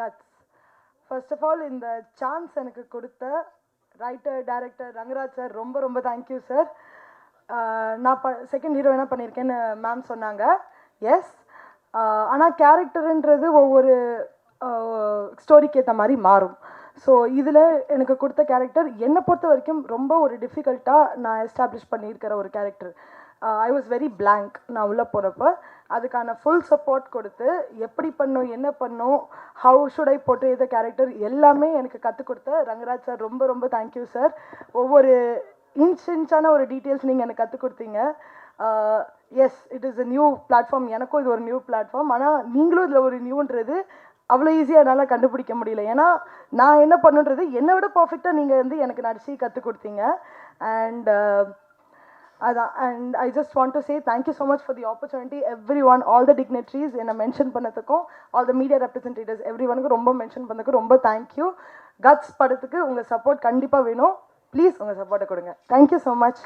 Cuts. First of all இந்த chance எனக்கு கொடுத்த ரைட்டர் டைரக்டர் ரங்கராஜ் சார் ரொம்ப ரொம்ப தேங்க்யூ சார். நான் செகண்ட் ஹீரோயினாக பண்ணியிருக்கேன்னு மேம் சொன்னாங்க. எஸ், ஆனால் கேரக்டருன்றது ஒவ்வொரு ஸ்டோரிக்கு ஏற்ற மாதிரி மாறும். ஸோ இதில் எனக்கு கொடுத்த கேரக்டர் என்னை பொறுத்த வரைக்கும் ரொம்ப ஒரு டிஃபிகல்ட்டாக நான் எஸ்டாப்ளிஷ் பண்ணியிருக்கிற ஒரு character. I was very blank நான் உள்ளே போகிறப்ப. அதுக்கான ஃபுல் சப்போர்ட் கொடுத்து எப்படி பண்ணும் என்ன பண்ணும் ஹவு ஷுட் ஐ போட்டு இந்த கேரக்டர் எல்லாமே எனக்கு கற்றுக் கொடுத்த ரங்கராஜ் சார் ரொம்ப ரொம்ப தேங்க்யூ சார். ஒவ்வொரு இன்ச்சான ஒரு டீட்டெயில்ஸ் நீங்கள் எனக்கு கற்றுக் கொடுத்தீங்க. Yes, it is a new platform. எனக்கும் இது ஒரு நியூ பிளாட்ஃபார்ம். ஆனால் நீங்களும் இதில் ஒரு நியூன்றது அவ்வளோ ஈஸியாக என்னால் கண்டுபிடிக்க முடியல. ஏன்னா நான் என்ன பண்ணுன்றது என்னை விட பர்ஃபெக்டாக நீங்கள் வந்து எனக்கு நடிச்சு கற்றுக் கொடுத்தீங்க. அண்ட் அதான். And I just want to say thank you so much for the opportunity everyone, all the dignitaries என்னை மென்ஷன் பண்ணதுக்கும், ஆல் த மீடியா ரெப்ரஸன்டேட்டிவ்ஸ் எவ்ரி ஒனுக்கு ரொம்ப மென்ஷன் பண்ணதுக்கு ரொம்ப தேங்க்யூ. கட்ஸ் படத்துக்கு உங்கள் சப்போர்ட் கண்டிப்பாக வேணும். ப்ளீஸ் உங்கள் சப்போர்ட்டை கொடுங்க. Thank you so much.